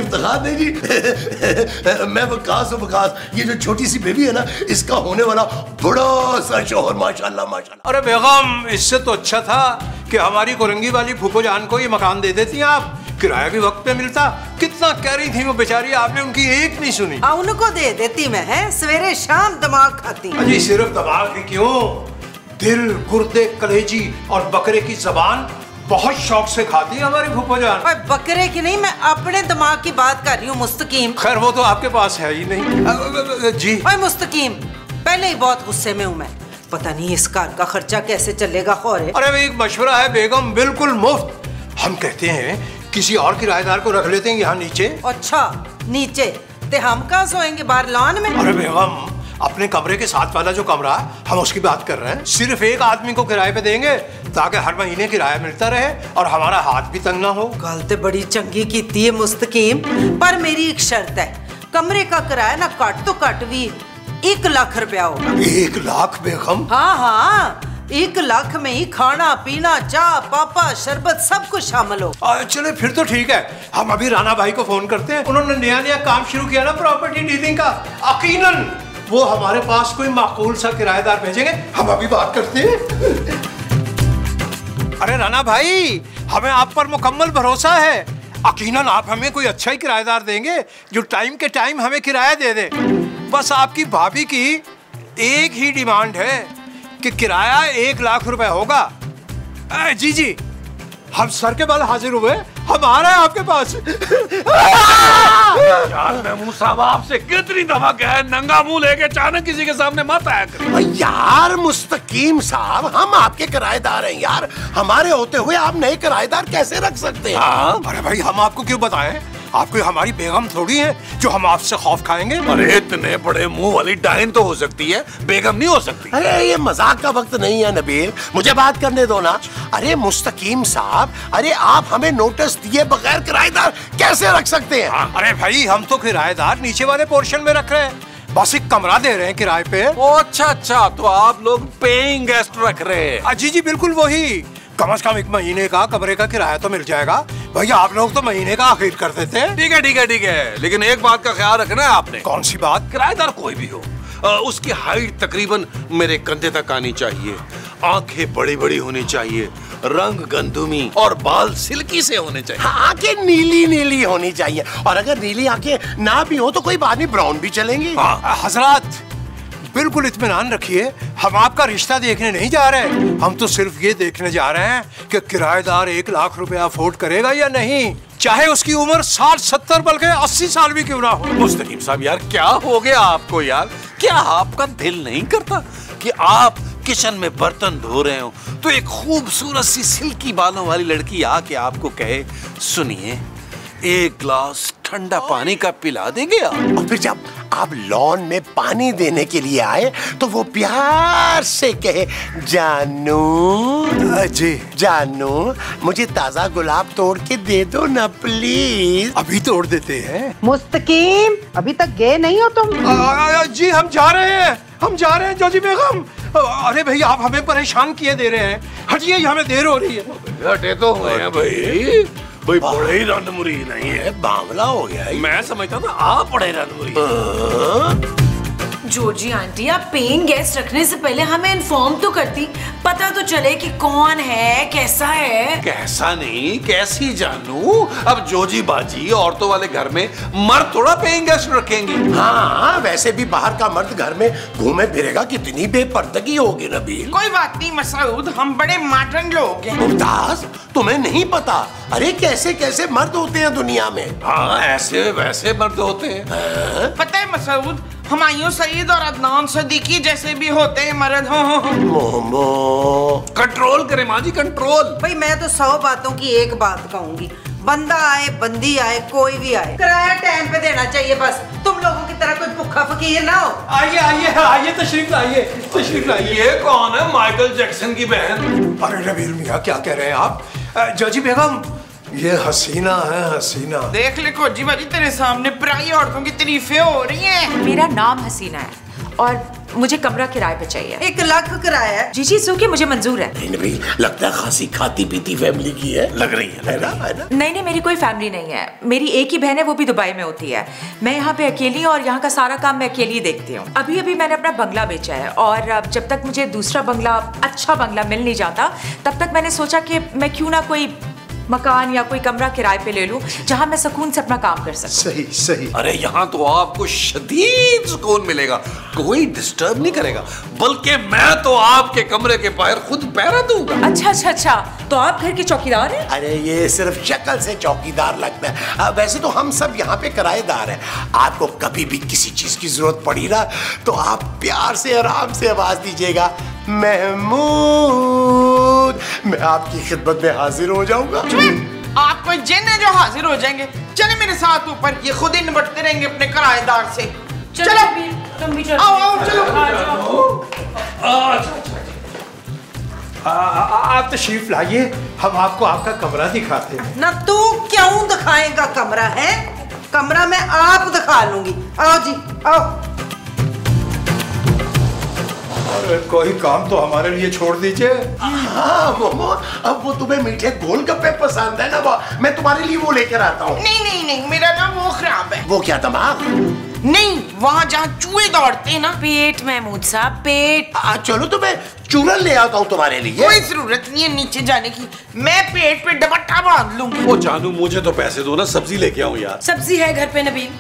इफ्तिखार नहीं जी। मैं वकास हूँ, वकास। ये जो छोटी सी बेबी है ना, इसका होने वाला बड़ा सा शौहर, माशाल्लाह माशाल्लाह। अरे बेगम, इससे तो अच्छा था कि हमारी कोरंगी वाली फूफो जान को ये मकान दे देती आप, किराया भी वक्त पे मिलता। कितना कह रही थी वो बेचारी, आपने उनकी एक नहीं सुनी। उनको दे देती मैं, है सवेरे शाम दिमाग खाती। अजी सिर्फ दिमाग ही क्यों, दिल, गुर्दे, कलेजी और बकरे की जबान बहुत शौक से खाती है हमारी फूफो जान। बकरे की नहीं, मैं अपने दिमाग की बात कर रही हूँ मुस्तकीम। खैर वो तो आपके पास है ही नहीं। जी मुस्तकीम, पहले ही बहुत गुस्से में हूँ मैं। पता नहीं इस घर का खर्चा कैसे चलेगा। खौरे, अरे भाई एक मशवरा है बेगम, बिल्कुल मुफ्त। हम कहते हैं किसी और किराएदार को रख लेते हैं यहाँ नीचे। अच्छा, नीचे ते हम कहाँ सोएंगे? बाहर लॉन में? अरे बेगम, अपने कमरे के साथ वाला जो कमरा है, हम उसकी बात कर रहे हैं। सिर्फ एक आदमी को किराए पे देंगे ताकि हर महीने किराया मिलता रहे और हमारा हाथ भी तंग ना हो। गल तो बड़ी चंगी की है मुस्तकीम, पर मेरी एक शर्त है। कमरे का किराया ना घट तो घट भी 1 लाख रुपया होगा। 1 लाख बेगम? हाँ हाँ, 1 लाख में ही खाना पीना, चाय, पापा, शरबत सब कुछ शामिल हो। चले फिर तो ठीक है। हम अभी राना भाई को फोन करते हैं। उन्होंने नया काम शुरू किया ना प्रॉपर्टी डीलिंग का, यकीनन वो हमारे पास कोई माकूल सा किराएदार भेजेंगे। हम अभी बात करते हैं। अरे राना भाई, हमें आप पर मुकम्मल भरोसा है। यकीनन आप हमें कोई अच्छा ही किराएदार देंगे जो टाइम के टाइम हमें किराया दे दे। बस आपकी भाभी की एक ही डिमांड है कि किराया 1 लाख रुपए होगा। जी जी, हम सर के बल हाजिर हुए, हम आ रहे हैं आपके पास। यार महमूद साहब, आपसे कितनी दफा कहा है नंगा मुंह लेके अचानक किसी के सामने मत आया करें। यार मुस्तकीम साहब, हम आपके किराएदार हैं यार। हमारे होते हुए आप नए किराएदार कैसे रख सकते हैं? अरे भाई, हम आपको क्यों बताएं? आपको हमारी बेगम थोड़ी है जो हम आपसे खौफ खाएंगे। अरे इतने बड़े मुंह वाली डायन तो हो सकती है, बेगम नहीं हो सकती। अरे ये मजाक का वक्त नहीं है नबील, मुझे बात करने दो ना। अरे मुस्तकीम साहब, अरे आप हमें नोटिस दिए बगैर किराएदार कैसे रख सकते हैं? अरे भाई, हम तो किराएदार नीचे वाले पोर्शन में रख रहे हैं, बस एक कमरा दे रहे हैं किराए पे। अच्छा, तो आप लोग पेइंग गेस्ट रख रहे हैं? जी जी बिल्कुल वही। कम से कम 1 महीने का कमरे का किराया तो मिल जाएगा। भैया आप लोग तो महीने का आखिर कर देते हैं। ठीक है, लेकिन एक बात का ख्याल रखना है आपने। कौन सी बात? किराएदार कोई भी हो, उसकी हाइट तकरीबन मेरे कंधे तक आनी चाहिए, आंखें बड़ी बड़ी होनी चाहिए, रंग गंदुमी और बाल सिल्की से होने चाहिए। आंखें नीली नीली होनी चाहिए, और अगर नीली आंखें ना भी हो तो कोई बात नहीं, ब्राउन भी चलेंगी। हजरात बिल्कुल इत्मीनान रखिए, हम आपका रिश्ता देखने नहीं जा रहे, हम तो सिर्फ ये देखने जा रहे हैं कि किराएदार 1 लाख रुपया अफोर्ड करेगा या नहीं, चाहे उसकी उम्र 60-70 बल्कि 80 साल भी क्यों ना हो। मुस्तकीम साहब यार, क्या हो गया आपको यार? क्या आपका दिल नहीं करता कि आप किचन में बर्तन धो रहे हो तो एक खूबसूरत सी सिल्की बालों वाली लड़की आके आपको कहे, सुनिए 1 गिलास ठंडा पानी का पिला देंगे आप? और फिर जब आप लॉन में पानी देने के लिए आए तो वो प्यार से कहे, जानू जी जानू, मुझे ताजा गुलाब तोड़ के दे दो ना प्लीज। अभी तोड़ देते हैं। मुस्तकीम, अभी तक गए नहीं हो तुम? जी हम जा रहे हैं जोजी बेगम। अरे भैया, आप हमें परेशान किए दे रहे हैं, हटिए, हमें देर हो रही है। हटे तो हुए हैं भाई बड़े ही रनमुरी नहीं है, बावला हो गया है। मैं समझता था आप बड़े रनमुरी। जोजी आंटी, आप पेइंग गेस्ट रखने से पहले हमें इन्फॉर्म तो करती, पता तो चले कि कौन है, कैसा है। कैसा नहीं, कैसी जानू? अब जोजी बाजी औरतों वाले घर में मर्द थोड़ा पेइंग गेस्ट रखेंगी। हाँ, वैसे भी बाहर का मर्द घर में घूमे फिरेगा, कितनी बेपर्दगी होगी नबील। कोई बात नहीं मसऊद, हम बड़े मॉडर्न लोग हैं। मुमताज, तुम्हें नहीं पता, अरे कैसे कैसे मर्द होते हैं दुनिया में। हाँ, ऐसे वैसे मर्द होते हैं। पता है मसऊद, हुमायूं सईद और अदनान सदीकी जैसे भी होते हैं मर्द। मोमो कंट्रोल करें माँ जी, कंट्रोल। भाई मैं तो 100 बातों की एक बात कहूंगी, बंदा आए बंदी आए कोई भी आए, किराया टाइम पे देना चाहिए। बस तुम लोगों की तरह कोई भूखा फकीर ना हो। आइए तशरीफ लाइए। ये कौन है? माइकल जैक्सन की बहन। अरे रबीर मियाँ, क्या कह रहे हैं आप? जोजी बेगम, ये हसीना है, हसीना। देख ले खोजी बाजी, तेरे सामने पराई औरतों की तारीफें हो रही हैं। मेरा नाम हसीना है और मुझे कमरा किराए पे चाहिए। 1 लाख किराया है। जी जी सो के मुझे मंजूर है। नहीं भाई, लगता है खासी खाती पीती फैमिली की है, लग रही है ना? नहीं नहीं, मेरी कोई फैमिली नहीं है। मेरी एक ही बहन है, वो भी दुबई में होती है। मैं यहाँ पे अकेली और यहाँ का सारा काम मैं अकेली ही देखती हूँ। अभी अभी मैंने अपना बंगला बेचा है और जब तक मुझे दूसरा बंगला, अच्छा बंगला मिल नहीं जाता, तब तक मैंने सोचा कि मैं क्यों ना कोई मकान या कोई कमरा किराए पे ले लूं जहां मैं सुकून से अपना काम कर सकूं। सही सही। अरे यहाँ तो आपको शदीद सुकून मिलेगा, कोई डिस्टर्ब नहीं करेगा, बल्कि मैं तो आपके कमरे के बाहर खुद पहरा दूंगा। अच्छा, तो आप घर के चौकीदार हैं? अरे ये सिर्फ शक्ल से चौकीदार लगता है, वैसे तो हम सब यहाँ पे किराएदार हैं। आपको कभी भी किसी चीज की जरूरत पड़ी ना तो आप प्यार से आराम से आवाज दीजिएगा, महमूद, मैं आपकी खिदमत में हाजिर हो जाऊंगा। आप कोई जिन है जो हाजिर हो जाएंगे? चले मेरे साथ ऊपर, ये खुद ही निपटते रहेंगे अपने किराएदार से। चलो तुम भी चलो। आओ चलो। आप तशरीफ लाइए, हम आपको आपका कमरा दिखाते हैं। ना तू क्यों दिखाएगा कमरा है? कमरा मैं आप दिखा लूंगी। आओ जी आओ। कोई काम तो हमारे लिए छोड़ दीजिए। हाँ मोमो, अब वो तुम्हें मीठे गोलगप्पे पसंद है ना, मैं तुम्हारे लिए वो लेकर आता हूँ। नहीं, मेरा ना वो खराब है। वो क्या दिमाग? नहीं, वहाँ जहाँ चूहे दौड़ते हैं ना। पेट महमूद साहब, पेट। चलो तो मैं चूरन ले आता हूँ तुम्हारे लिए। कोई जरूरत नहीं है नीचे जाने की, मैं पेट पे दुपट्टा बांध लूंगी। वो जानू, मुझे तो पैसे दो ना, सब्जी लेके आऊं यार। सब्जी है घर पे नबील?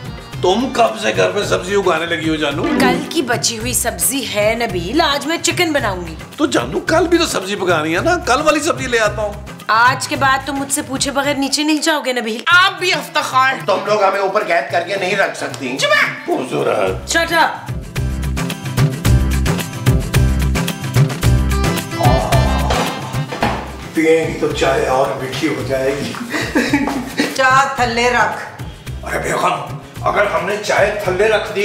तुम कब से घर पे सब्जी उगाने लगी हो जानू? कल की बची हुई सब्जी है नबील, आज मैं चिकन बनाऊंगी। तो जानू कल भी तो सब्जी पकानी है ना, कल वाली सब्जी ले आता हूँ। आज के बाद तुम मुझसे पूछे बगैर नीचे नहीं जाओगे नबील। आप भी इफ्तिखार। तुम लोग हमें ऊपर कैद करके नहीं रख सकती। Shut up. पिएंगी तो चाय और मीठी हो जाएगी। चाय थल्ले रख। अरे बेगम, अगर हमने चाय थल्ले रख दी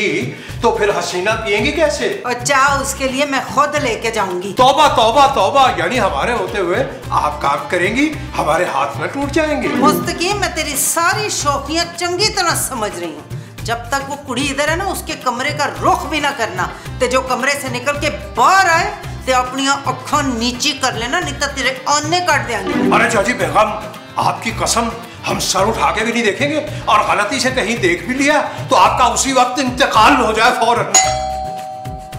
तो फिर हसीना पिएंगी कैसे? और चाय उसके लिए मैं खुद लेके जाऊंगी। तौबा तौबा तौबा, यानी हमारे होते हुए आप काम करेंगी, हमारे हाथ में टूट जाएंगे। मुस्तकीम, मैं तेरी सारी शौकियां चंगी तरह समझ रही हूँ। जब तक वो कुड़ी इधर है ना, उसके कमरे का रुख भी ना करना। ते जो कमरे से निकल के बाहर आए ते अपनी अखा नीची कर लेना, नहीं तो तेरे आने काट देंगे। अरे चाची बेगम, आपकी कसम, हम सर उठा के भी नहीं देखेंगे, और गलती से कहीं देख भी लिया तो आपका उसी वक्त इंतकाल हो जाए फौरन।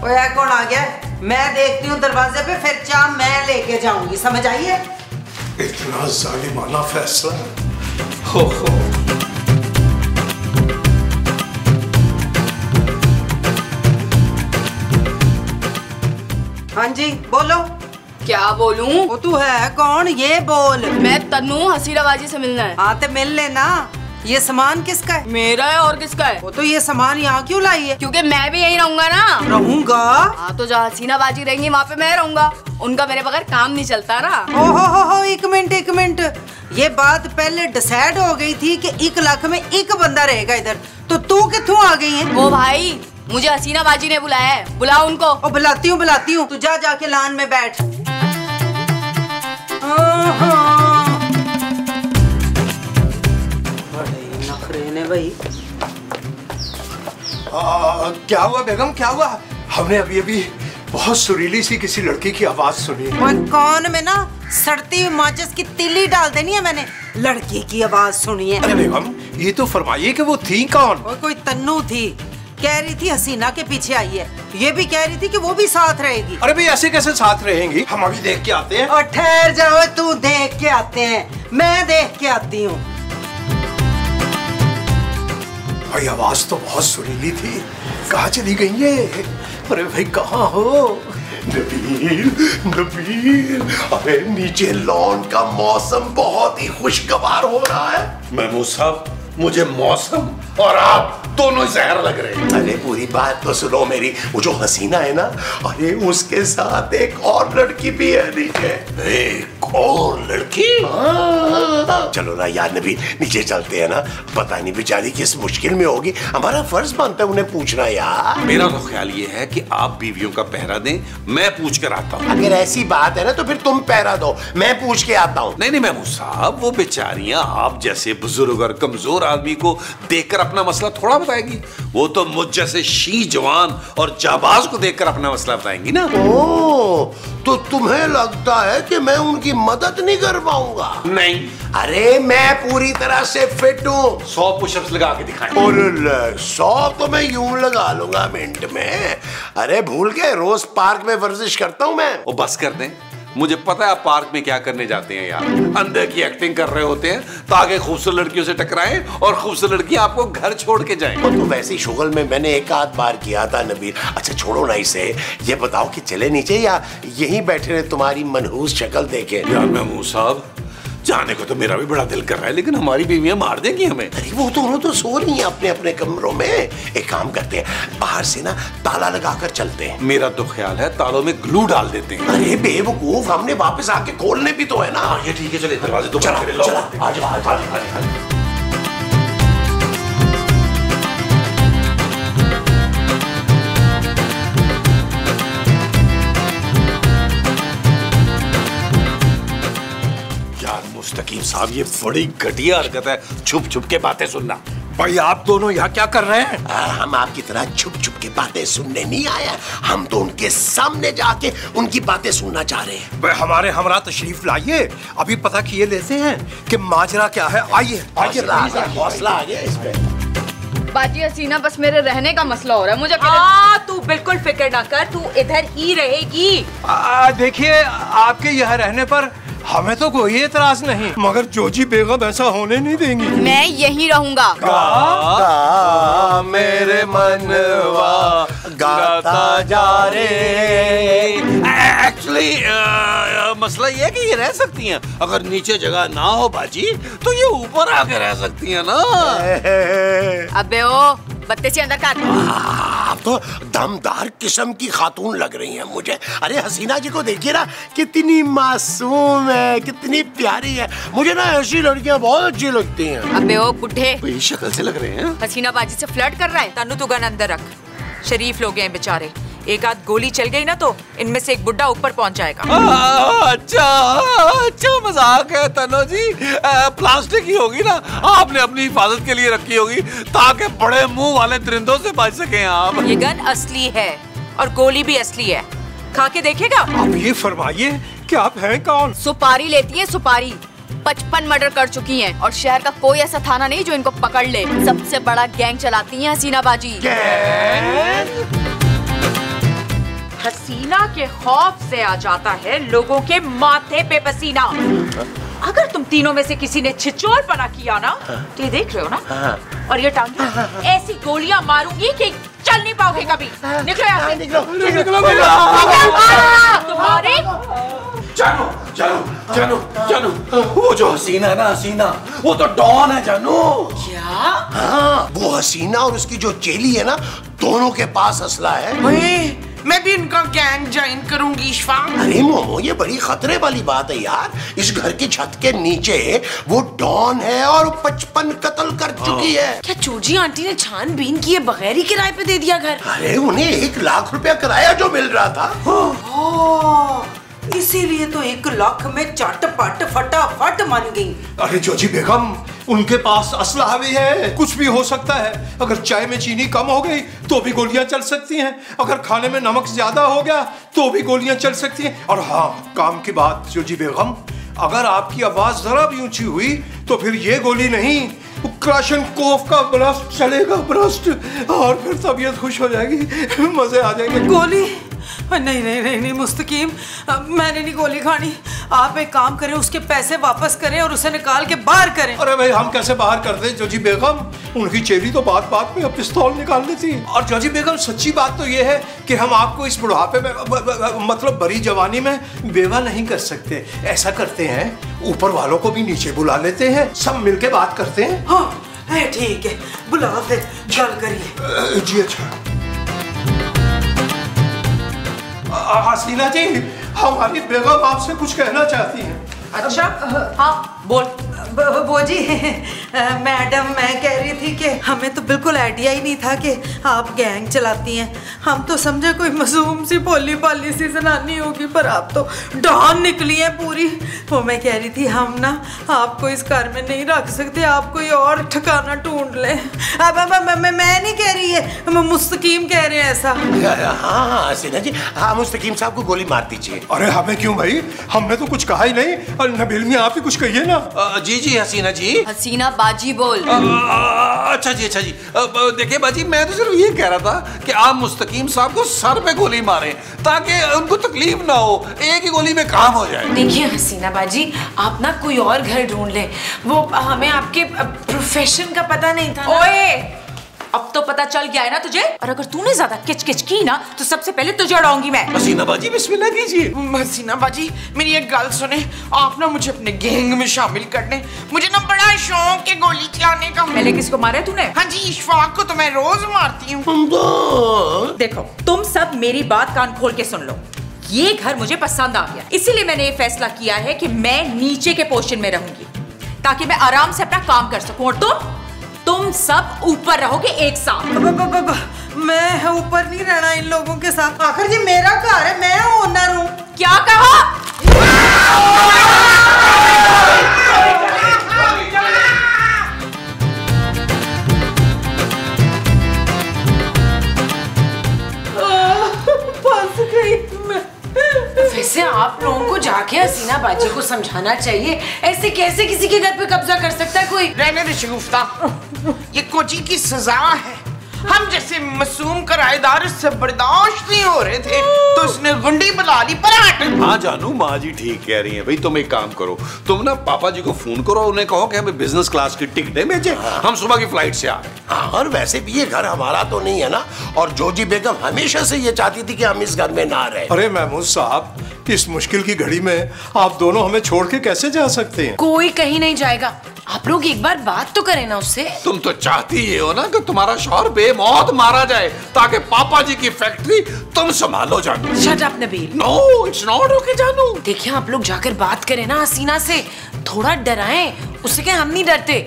ओए कौन आ गया? मैं देखती हूँ दरवाजे पे, फिर चाय मैं लेके जाऊंगी, समझ आई है? इतना जालिमाना फैसला। हो। हाँ जी बोलो। क्या बोलूं? वो तू है कौन, ये बोल। मैं तन्नू, हसीना बाजी से मिलना है। हाँ तो मिल लेना। ये सामान किसका है? मेरा है, और किसका है? वो तो ये सामान यहाँ क्यों लाई है? क्योंकि मैं भी यहीं रहूंगा ना। रहूंगा? हाँ, तो जहाँ हसीना बाजी रहेंगी वहाँ पे मैं रहूंगा। उनका मेरे बगैर काम नहीं चलता ना। ओहो, एक मिनट। ये बात पहले डिसाइड हो गई थी कि 1 लाख में एक बंदा रहेगा इधर, तो तू कित्थों आ गई है? ओ भाई, मुझे हसीना बाजी ने बुलाया है, बुलाओ उनको। ओ बुलाती हूँ, तू जाके लान में बैठ। बड़े नखरे ने भाई। क्या हुआ बेगम, क्या हुआ? हमने अभी बहुत सुरीली सी किसी लड़की की आवाज सुनी। कान में ना सड़ती हुई माचिस की तीली डाल देनी है मैंने। लड़की की आवाज सुनी है। अरे बेगम, ये तो फरमाइए कि वो थी कौन? और कोई तन्नू थी, कह रही थी हसीना के पीछे आई है। ये भी कह रही थी कि वो भी साथ रहेगी। अरे भाई, ऐसे कैसे साथ रहेंगी? हम अभी देख के आते हैं। और ठहर जाओ, तू देख के आते हैं, मैं देख के आती हूँ। भाई आवाज तो बहुत सुरीली थी, कहाँ चली गई ये? अरे भाई कहाँ हो? नबील, अरे नीचे लॉन का मौसम बहुत ही खुशगवार हो रहा है। महमूद साहब, मुझे मौसम और आप दोनों जहर लग रहे हैं। अरे पूरी बात तो सुनो मेरी, वो जो हसीना है ना, अरे उसके साथ एक और लड़की भी है नीचे। एक और लड़की? चलो ना यार नबी, नीचे चलते हैं ना, पता नहीं बेचारी किस मुश्किल में होगी, हमारा फर्ज बनता है उन्हें पूछना यार। मेरा तो ख्याल ये है कि आप बीवियों का पहरा दें, मैं पूछ कर आता हूँ। अगर ऐसी बात है ना तो फिर तुम पहरा दो, मैं पूछ के आता हूँ। नहीं महमूद साहब, वो बेचारियां आप जैसे बुजुर्ग और कमजोर आदमी को देखकर अपना मसला थोड़ा बताएगी, वो तो मुझ जैसे शी जवान और जाबाज को देखकर अपना मसला बताएंगी ना। ओ, तो तुम्हें लगता है कि मैं उनकी मदद नहीं कर पाऊंगा? नहीं, अरे मैं पूरी तरह से फिट हूँ। 100 पुशअप्स लगा के दिखाएं। 100 तो मैं यूं लगा लूंगा मिनट में। अरे भूल गए, रोज पार्क में वर्जिश करता हूँ मैं। वो बस कर दें, मुझे पता है आप पार्क में क्या करने जाते हैं यार, अंधे की एक्टिंग कर रहे होते हैं ताकि खूबसूरत लड़कियों से टकराएं और खूबसूरत लड़कियां आपको घर छोड़ के जाएं। तो वैसे ही शुगल में मैंने एक आध बार किया था नबीर। अच्छा छोड़ो ना इसे, ये बताओ कि चले नीचे या यहीं बैठे रहे तुम्हारी मनहूस शक्ल देखे? यार महमूद साहब, जाने को तो मेरा भी बड़ा दिल कर रहा है, लेकिन हमारी बीवियां मार देंगी हमें। अरे वो दोनों तो सो रही हैं अपने अपने कमरों में। एक काम करते हैं, बाहर से ना ताला लगाकर चलते हैं। मेरा तो ख्याल है तालों में ग्लू डाल देते हैं। अरे बेवकूफ, हमने वापस आके खोलने भी तो है ना। ये ठीक है, चले दरवाजे तो चलो, बंद कर लो। चलो, आ जाओ, आ जाओ, आ जाओ। मुस्तकीम साहब, ये बड़ी घटिया हरकत है, छुप छुप के बातें सुनना। भाई आप दोनों यहाँ क्या कर रहे हैं? हम आपकी तरह छुप छुप के बातें सुनने नहीं आए, हम तो उनके सामने जाके उनकी बातें सुनना चाह रहे हैं। भाई हमारे हमरा तशरीफ लाइए, अभी पता किए लेते हैं कि माजरा क्या है। आइए हौसला आ गया इस पे। बाजी हसीना, बस मेरे रहने का मसला हो रहा है मुझे। तू बिल्कुल फिक्र ना कर, तू इधर ही रहेगी। देखिए, आपके यहाँ रहने पर हमें तो कोई एतराज नहीं, मगर जोजी बेगम ऐसा होने नहीं देंगी। मैं यहीं रहूंगा। मेरे मनवा गाता जा रे। एक्चुअली मसला ये है कि ये रह सकती हैं, अगर नीचे जगह ना हो बाजी तो ये ऊपर आके रह सकती हैं ना। अबे ओ बत्ते से अंदर कर। आप तो दमदार किस्म की खातून लग रही हैं मुझे। अरे हसीना जी को देखिए ना, कितनी मासूम है, कितनी प्यारी है। मुझे ना ऐसी लड़कियां बहुत अच्छी लगती हैं। अबे ओ बुढ़े, वही शक्ल से लग रहे हैं। हसीना बाजी से फ्लर्ट कर रहा है। तन्नू तू गन अंदर रख, शरीफ लोग हैं बेचारे, एक आध गोली चल गई ना तो इनमें से एक बुड्ढा ऊपर पहुंच जाएगा। अच्छा मजाक है तनो जी, प्लास्टिक ही होगी ना, आपने अपनी हिफाजत के लिए रखी होगी ताकि बड़े मुंह वाले दरिंदों से बच सकें आप। ये गन असली है और गोली भी असली है, खा के देखेगा? आप ये फरमाइए कि आप हैं कौन? सुपारी लेती है सुपारी, 55 मर्डर कर चुकी हैं और शहर का कोई ऐसा थाना नहीं जो इनको पकड़ ले। सबसे बड़ा गैंग चलाती हैं हसीना बाजी। हसीना के खौफ से आ जाता है लोगों के माथे पे पसीना। अगर तुम तीनों में से किसी ने छिछोरपना किया ना, तो ये देख रहे हो ना, और ये टांगियां ऐसी गोलियां मारूंगी कि चल नहीं पाओगे कभी। निकलो यहाँ से। निकलो। तुम्हारे जानू, वो जो हसीना है ना, हसीना, वो तो डॉन है जानू। क्या? हाँ, वो हसीना और उसकी जो चेली है ना, दोनों के पास असला है। मैं भी उनका गैंग ज्वाइन करूंगी इशफा। अरे मोमो, ये बड़ी खतरे वाली बात है यार। इस घर की छत के नीचे वो डॉन है और 55 कत्ल कर चुकी है। क्या चूजी आंटी ने छानबीन किए बगैर ही किराए पे दे दिया घर? अरे उन्हें 1 लाख रुपया किराया जो मिल रहा था। इसीलिए तो 1 लाख में चटपट फटाफट मान गई। अरे जोजी बेगम, उनके पास असलहा भी है, कुछ भी हो सकता है। अगर चाय में चीनी कम हो गई तो भी गोलियां चल सकती हैं, अगर खाने में नमक ज्यादा हो गया तो भी गोलियां चल सकती हैं। और हाँ, काम की बात जोजी बेगम, अगर आपकी आवाज जरा भी ऊंची हुई तो फिर ये गोली नहीं, क्लाशनकोफ का ब्रस्ट चलेगा, ब्रस्ट, और फिर तबीयत खुश हो जाएगी, मजे आ जाएंगे। गोली? नहीं मुस्तकीम, मैंने नहीं गोली खानी। आप एक काम करें, उसके पैसे वापस करें और उसे निकाल के बाहर करें। अरे भाई, हम कैसे बाहर कर दें जोजी बेगम? उनकी चेली तो बात बात में पिस्तौल निकाल देती है। और जोजी बेगम, सच्ची बात तो ये है कि हम आपको इस बुढ़ापे में, मतलब बड़ी जवानी में बेवा नहीं कर सकते। ऐसा करते हैं, ऊपर वालों को भी नीचे बुला लेते हैं, सब मिलके बात करते हैं। हाँ है, ठीक है, बुला दे, चल करिए। जी अच्छा। हसीना जी, हमारी बेगम आपसे कुछ कहना चाहती हैं। अच्छा हाँ बोल। वो जी मैडम, मैं कह रही थी कि हमें तो बिल्कुल आइडिया ही नहीं था कि आप गैंग चलाती हैं। हम तो समझे कोई मासूम सी भोली भाली सी जनानी होगी, पर आप तो डॉन निकली हैं पूरी। वो मैं कह रही थी हम ना आपको इस घर में नहीं रख सकते, आप कोई और ठिकाना ढूंढ लें। अब मैं नहीं कह रही है, मुस्तकीम कह रहे हैं ऐसा। हाँ हसीना जी, हाँ मुस्तकीम साहब को गोली मार दीजिए। अरे हमें क्यों भाई, हमने तो कुछ कहा ही नहीं। नबील मियां आप ही कुछ कहिए ना। जी जी हसीना जी। हसीना बाजी बोल। अच्छा जी अच्छा जी। देखिए बाजी, मैं तो सिर्फ ये कह रहा था कि आप मुस्तकीम साहब को सर पे गोली मारें ताकि उनको तकलीफ ना हो, एक ही गोली में काम हो जाए। देखिए हसीना बाजी, आप ना कोई और घर ढूंढ लें। वो हमें आपके प्रोफेशन का पता नहीं था ना। ओए, अब तो पता चल गया है ना तुझे, और अगर तूने ज्यादा किच-किच की ना तो सबसे पहले तुझे उड़ाऊंगी मैं। हसीना बाजी बिस्मिल्लाह कीजिए। हसीना बाजी, मेरी एक गल सुने, आप ना मुझे अपने गैंग में शामिल कर दें। मुझे ना बड़ा शौक है गोली चलाने का। पहले किसको मारा है तूने? हाँ जी, इशफाक को तो मैं रोज मारती हूँ। देखो, तुम सब मेरी बात कान खोल के सुन लो। ये घर मुझे पसंद आ गया, इसीलिए मैंने ये फैसला किया है कि मैं नीचे के पोर्शन में रहूंगी ताकि मैं आराम से अपना काम कर सकूं, और तुम सब ऊपर रहोगे एक साथ। मैं ऊपर नहीं रहना इन लोगों के साथ, आखिर जी मेरा घर है, मैं ओनर हूँ। क्या कहा? फंस गई मैं। वैसे आप लोगों को जाके हसीना बाजी को समझाना चाहिए, ऐसे कैसे किसी के घर पे कब्जा कर सकता है कोई। रहने दे शगुफ्ता, ये कोची की सजा है। हम जैसे मासूम किराएदार इससे बर्दाश्त नहीं हो रहे थे तो उसने गुंडी बुला ली पराठ। हाँ जानू, माँ जी ठीक कह रही हैं। भाई तुम एक काम करो, तुम ना पापा जी को फोन करो, उन्हें कहो कि हमें बिजनेस क्लास की टिकटें भेजें, हम सुबह की फ्लाइट से आ रहे हैं। और वैसे भी ये घर हमारा तो नहीं है ना, और जोजी बेगम हमेशा से ये चाहती थी कि हम इस घर में ना रहे। अरे महमूद साहब, इस मुश्किल की घड़ी में आप दोनों हमें छोड़ के कैसे जा सकते हैं? कोई कहीं नहीं जाएगा, आप लोग एक बार बात तो करें ना उससे। तुम तो चाहती ये हो ना कि तुम्हारा शौहर बेमौत मारा जाए ताकि पापा जी की फैक्ट्री तुम संभालो जानू। Shut up Nabil. No it's not okay जानू। देखिए आप लोग जाकर बात करें ना हसीना से, थोड़ा डराएं उससे, क्या हम नहीं डरते।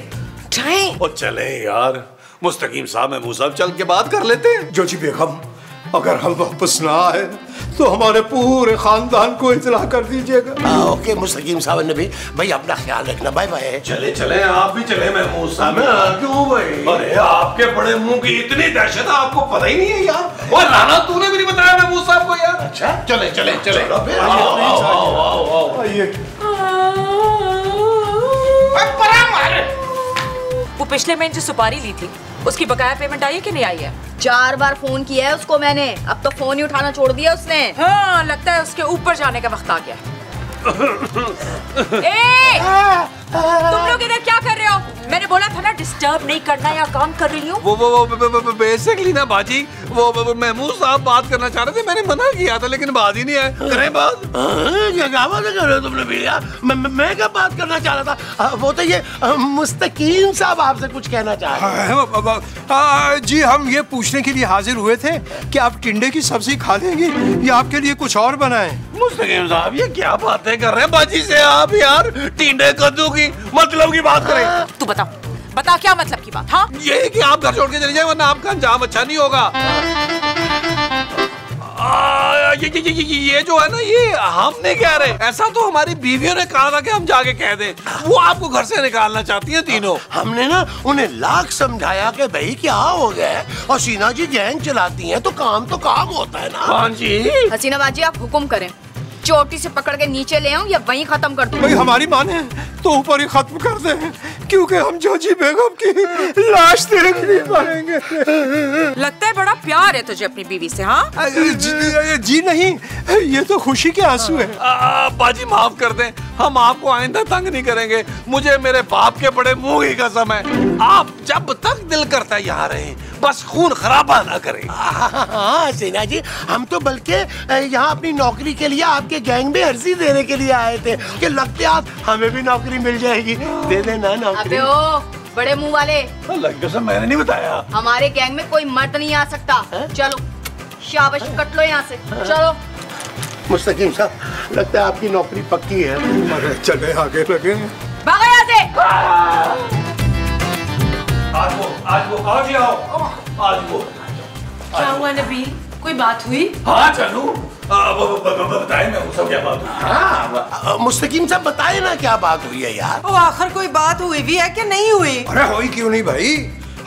जाएं। ओ चले यार, मुस्तकीम साहब महमूद साहब चल के बात कर लेते हैं। जोजी बेगम, अगर हम वापस ना आए तो हमारे पूरे खानदान को इतला कर दीजिएगा। ओके मुस्तकीम साहब ने भी भाई अपना ख्याल रखना। Bye bye. चले चले, आप भी चले महमूद साहब। क्यों भाई? अरे आपके बड़े मुंह की इतनी दहशत है, आपको पता ही नहीं है यार। और लाना तूने भी नहीं बताया महमूद साहब को यार। अच्छा चले चले चले, वो पिछले महीने जो सुपारी ली थी उसकी बकाया पेमेंट आई है कि नहीं आई है? 4 बार फोन किया है उसको मैंने, अब तो फोन ही उठाना छोड़ दिया उसने। हाँ, लगता है उसके ऊपर जाने का वक्त आ गया। तुम लोग इधर क्या कर रहे हो? मैंने बोला था ना डिस्टर्ब नहीं करना, या काम कर रही हूँ। वो बेसिकली ना बाजी, वो महमूद साहब बात करना चाह रहे थे, मैंने मना किया था लेकिन बात ही नहीं आए। करें बात? क्या बात कर रहे हो तुमने भैया? मैं क्या बात करना चाह रहा था? वो तो ये मुस्तकीम साहब आपसे कुछ कहना चाह रहे हैं। जी हम ये पूछने के लिए हाजिर हुए थे कि आप टिंडे की सब्जी खा लेंगे या आपके लिए कुछ और बनाएं? मुस्तकीम साहब ये क्या बातें कर रहे हैं बाजी से आप यार? टिंडे कद्दू की मतलब की बात करें। तू बता क्या मतलब की बात? हाँ, ये कि आप घर छोड़ के चले जाए वरना आपका अंजाम अच्छा नहीं होगा। ये जो है ना, ये हम नहीं कह रहे, ऐसा तो हमारी बीवियों ने कहा था कि हम जाके कह दें। वो आपको घर से निकालना चाहती हैं तीनों। हमने ना उन्हें लाख समझाया कि भाई क्या हो गया, हसीना जी गैंग चलाती हैं तो काम होता है ना। हाँ जी। हसीना बाजी आप हुक्म करें, चोटी से पकड़ के नीचे ले आऊं या वहीं खत्म कर दूं? भाई हमारी माने तो ऊपर ही खत्म कर दें, क्योंकि हम जोजी बेगम की लाश देख नहीं पाएंगे। लगता है बड़ा प्यार है तुझे अपनी बीवी से। हाँ जी नहीं, ये तो खुशी के आंसू है। बाजी माफ कर दें, हम आपको आइंदा तंग नहीं करेंगे। मुझे मेरे बाप के बड़े मुंह की कसम है, आप जब तक दिल करता है यहाँ रहें, बस खून खराबा ना करें। हाँ सेना जी, हम तो बल्कि यहाँ अपनी नौकरी के लिए आपके गैंग में अर्जी देने के लिए आए थे कि लगते आप हमें भी नौकरी मिल जाएगी। दे देना नौकरी। अबे ओ बड़े मुंह वाले, अल्लाह की कसम मैंने नहीं बताया। हमारे गैंग में कोई मर्द नहीं आ सकता। चलो शाबाश, कट लो यहाँ से, चलो। मुस्तकीम साहब, लगता है आपकी नौकरी पक्की है। अरे चले आगे लगे। भागो यहाँ से। आज वो आओ जी आओ। आज वो क्या हुआ नबील, कोई बात हुई? हाँ जानू, बताए मैं सब क्या बात हुई। हाँ मुस्तकीम साहब बताए ना क्या बात हुई है यार। वो आखिर कोई बात हुई भी है कि नहीं हुई? अरे हुई क्यों नहीं भाई,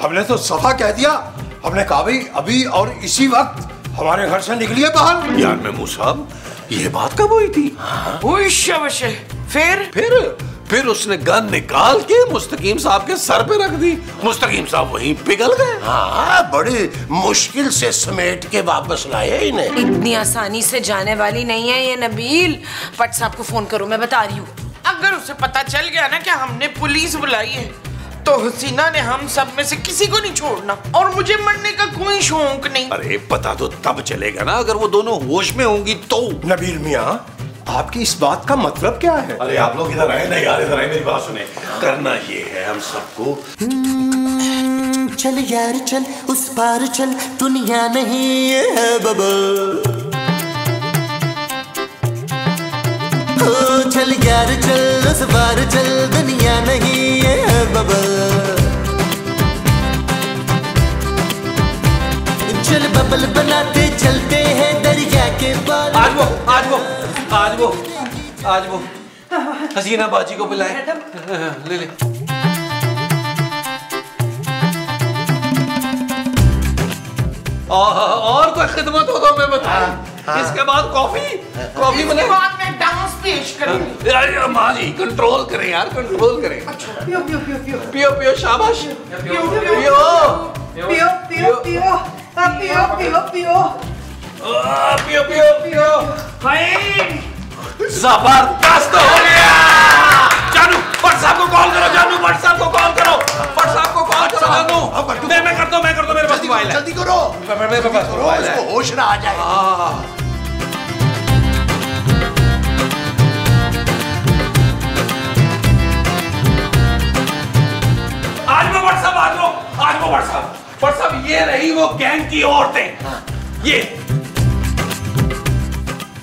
हमने तो सफा कह दिया। हमने कहा भाई अभी और इसी वक्त हमारे घर से निकलिए बाहर। यार मेमू साहब, ये बात कब हुई थी? ओए शाबाश। फिर उसने गन निकाल के मुस्तकीम साहब के सर पे रख दी। मुस्तकीम साहब वहीं पिघल गए। हाँ बड़ी मुश्किल से समेट के वापस लाए इन्हें। इतनी आसानी से जाने वाली नहीं है ये नबील। पट साहब को फोन करो, मैं बता रही हूँ। अगर उसे पता चल गया ना कि हमने पुलिस बुलाई है तो हसीना ने हम सब में से किसी को नहीं छोड़ना, और मुझे मरने का कोई शौक नहीं। अरे पता तो तब चलेगा ना अगर वो दोनों होश में होंगी तो। नबील मियाँ, आपकी इस बात का मतलब क्या है? अरे आप लोग इधर आए, नहीं यार इधर आए, मेरी बात सुने। करना ये है हम सबको, चल यार चल उस पार चल, दुनिया नहीं है बबल। ओ चल यार चल उस पार चल, दुनिया नहीं है बबल। चल बबल बनाते चलते हैं दरिया के पार। आज वो हसीना बाजी को बुलाए। ले ले। और कोई खिदमत हो तो मैं बताऊं। इसके बाद कॉफी बने। बाद में डांस पेश करेंगे। यार माँ जी कंट्रोल करें यार, कंट्रोल करें। पियो पियो पियो पियो पियो पियो, शाबाश। पियो पियो पियो पियो पियो पियो पियो पियो पियो पियो। जबरदस्त हो गया। जानू भट्ट साहब को कॉल करो, जानू भट्ट साहब को कॉल करो, भट्ट साहब को कॉल करो। जानू मैं करता हूँ, मेरे पास मोबाइल है। जल्दी करो, मेरे पास मोबाइल है। उसको होश ना आ जाए। आज वो भट्ट साहब ये रही वो गैंग की औरतें। ये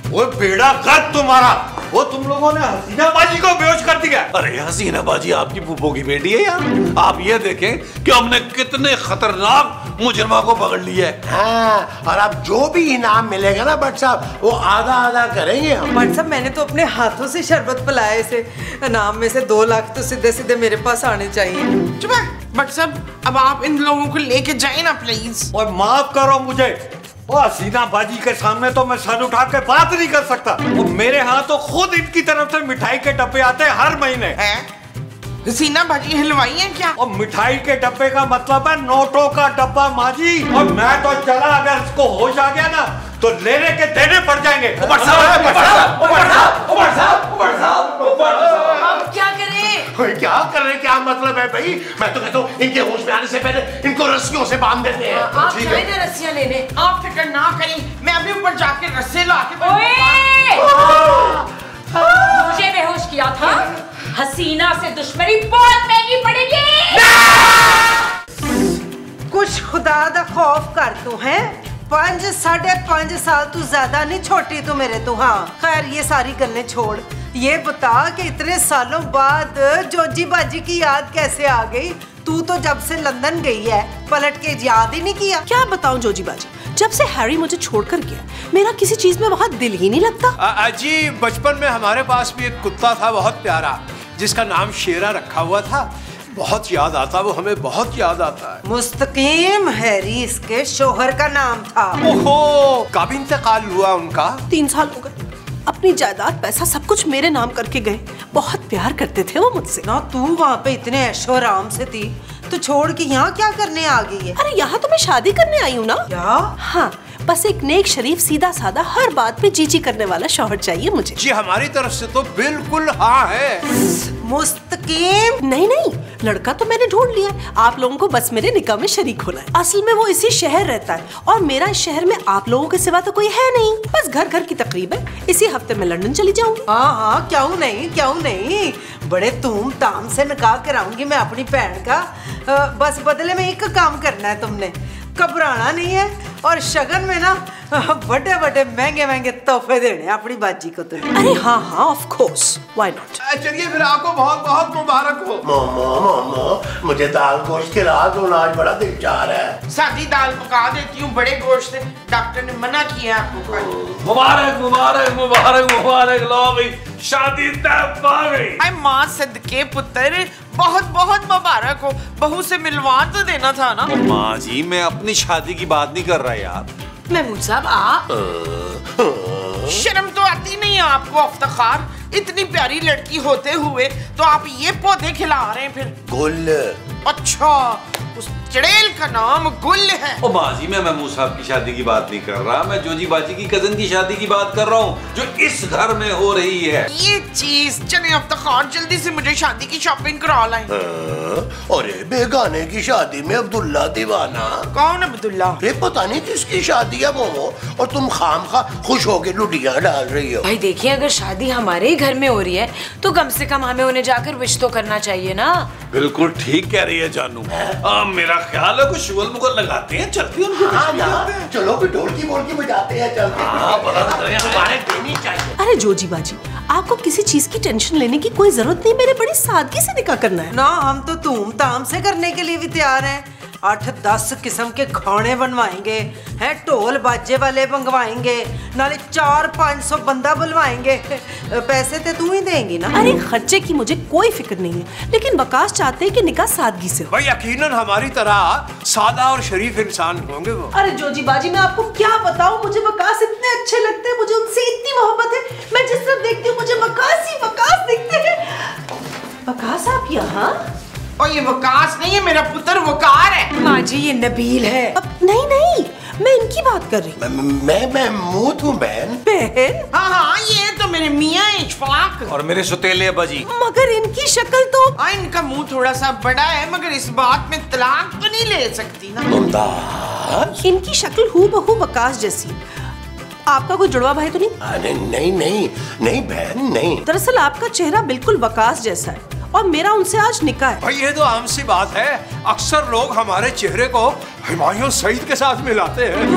वो बेड़ा गर्क तुम्हारा, वो तुम लोगों ने हसीना बाजी को बेहोश कर दिया। अरे हसीना बाजी आपकी फूफो की बेटी है यार। आप ये देखें कि हमने कितने खतरनाक मुजरिमा को पकड़ लिया है। हाँ, और अब जो भी इनाम मिलेगा ना भट्ट साहब, वो आधा आधा करेंगे हम। भट्ट साहब, मैंने तो अपने हाथों से शरबत पिलाया इसे। इनाम में से 2 लाख तो सीधे सीधे मेरे पास आने चाहिए। चुप है भट्ट साहब, अब आप इन लोगों को लेके जाए ना प्लीज। और माफ करो मुझे, वो हसीना बाजी के सामने तो मैं सर उठा के बात नहीं कर सकता। और मेरे यहाँ तो खुद इनकी तरफ से मिठाई के डब्बे आते हैं हर महीने। हसीना बाजी हलवाई है क्या? और मिठाई के डब्बे का मतलब है नोटों का डब्बा माजी। और मैं तो चला, अगर इसको होश आ गया ना तो लेने के देने पड़ जाएंगे। क्या करें? क्या कर रहे, क्या मतलब है भाई? मैं तो कहता हूँ इनके होश में आने से पहले इनको रस्सियों से बांध देते हैं। आप जाए ना रस्सियां लेने। आप फिक्र ना करें, मैं अभी ऊपर जाके रस्से ला के मुझे बेहोश किया था। हसीना से दुश्मनी बहुत महंगी पड़ेगी। कुछ खुदा दा खौफ कर तू है। 5 साढ़े 5 साल तू ज्यादा नहीं छोटी तू मेरे तू। हाँ खैर, ये सारी गल्लें छोड़, ये बता कि इतने सालों बाद जोजी बाजी की याद कैसे आ गई? तू तो जब से लंदन गई है पलट के याद ही नहीं किया। क्या बताऊं जोजी बाजी, जब से हैरी मुझे छोड़कर गया मेरा किसी चीज में वहाँ दिल ही नहीं लगता। जी बचपन में हमारे पास भी एक कुत्ता था बहुत प्यारा, जिसका नाम शेरा रखा हुआ था। बहुत याद आता, वो हमें बहुत याद आता है। मुस्तकीम हैरी इसके शोहर का नाम था। ओहो, कब इंतकाल हुआ उनका? 3 साल हो गए। अपनी जायदाद पैसा सब कुछ मेरे नाम करके गए। बहुत प्यार करते थे वो मुझसे। ना तू वहाँ पे इतने ऐशो आराम से थी, तो छोड़ के यहाँ क्या करने आ गई है? अरे यहाँ तो मैं शादी करने आई हूँ ना। क्या? हाँ, बस एक नेक शरीफ सीधा साधा हर बात पे जी करने वाला शौहर चाहिए मुझे। जी हमारी तरफ से तो बिल्कुल हाँ है। मुस्तकीम नहीं, लड़का तो मैंने ढूंढ लिया। आप लोगों को बस मेरे निकाह में शरीक होना है। असल में वो इसी शहर रहता है और मेरा इस शहर में आप लोगों के सिवा तो कोई है नहीं। बस घर की तकरीब है। इसी हफ्ते में लंदन चली जाऊंगी। हाँ, क्यों नहीं, बड़े धूमधाम से निकाह कराऊंगी मैं अपनी बहन का। बस बदले में एक काम करना है तुमने। घबराना नहीं है और शगन में ना बड़े बड़े महंगे महंगे तोहफे देने अपनी बाजी को। तो अरे हाँ हाँ ऑफ कोर्स, व्हाई नॉट। चलिए फिर आपको बहुत बहुत मुबारक हो। मोमो मुझे दाल गोश्त के रात होना आज बड़ा दिल चाह रहा है। सादी दाल पका देती हूँ, बड़े गोश्त से डॉक्टर ने मना किया आपको खाने। मुबारक मुबारक मुबारक मुबारक, लो भाई शादी तय पा गई। आई माँ सदके पुत्र, बहुत बहुत मुबारक हो। बहू से मिलवा तो देना था ना। माँ जी मैं अपनी शादी की बात नहीं कर रहा यार। महमूद साहब आप शर्म तो आती नहीं है आपको अफ्तार? इतनी प्यारी लड़की होते हुए तो आप ये पौधे खिला रहे हैं फिर। गुल। अच्छा, उस चड़ेल का नाम गुल है। ओ माँ जी मैं महमूद साहब की शादी की बात नहीं कर रहा, मैं जोजी बाजी की कजन की शादी की बात कर रहा हूँ जो इस घर में हो रही है। ये चीज चले अफ्तार, जल्दी से मुझे शादी की शॉपिंग करा लाएं। अरे बेगाने की शादी में अब्दुल्ला दीवाना। कौन अब्दुल्ला? ये पता नहीं किसकी शादी है मोमो, और तुम खामखा खुश होके लुटियां डाल रही हो। भाई देखिए, अगर शादी हमारे ही घर में हो रही है तो कम से कम हमें उन्हें जाकर विश तो करना चाहिए ना। बिल्कुल ठीक कह रही है जानू। मेरा ख्याल है कुछ शुगल मुगल लगाते हैं, चलती है उनको। हाँ ना, चलो भी ढोलकी बोलकी बजाते हैं, चलते हैं। अरे जोजी बाजी, आपको किसी चीज की टेंशन लेने की कोई जरूरत नहीं, मेरे बड़ी सादगी से निकाह करना है ना। हम तो धूमधाम से करने के लिए भी तैयार हैं। 8-10 किस्म के खाने बनवाएंगे हैं, ढोल बाजे वाले मंगवाएंगे, नाले 400-500 बंदा बुलवाएंगे। पैसे तो तू ही देंगी ना। अरे खर्चे की मुझे कोई फिक्र नहीं है, लेकिन वकास चाहते हैं कि निकाह सादगी से हो। भाई यकीनन हमारी तरह सादा और शरीफ इंसान होंगे वो। अरे जोजी बाजी मैं आपको क्या बताऊं, मुझे वकास इतने अच्छे लगते हैं, मुझे उनसे इतनी मोहब्बत है। मैं जिस तरफ देखती हूँ मुझे वकास ही वकास दिखते हैं। वकास आप यहाँ? और ये वकास नहीं है, मेरा पुत्र वकार है। माँ जी ये नबील है। अब नहीं नहीं, मैं इनकी बात कर रही हूँ। मैं मुँह हूँ बहन। बहन? हाँ हाँ, ये तो मेरे मियाँ इशफाक और मेरे सुतेले बाजी। मगर इनकी शक्ल तो। हाँ, इनका मुंह थोड़ा सा बड़ा है, मगर इस बात में तलाक तो नहीं ले सकती ना। इनकी शक्ल हूबहू वकास जैसी। आपका कोई जुड़वा भाई तो नहीं? नहीं नहीं नहीं बहन नहीं। दरअसल आपका चेहरा बिल्कुल वकास जैसा है और मेरा उनसे आज निकाह है। भाई ये तो आम सी बात है, अक्सर लोग हमारे चेहरे को हुमायूं सईद के साथ मिलाते हैं।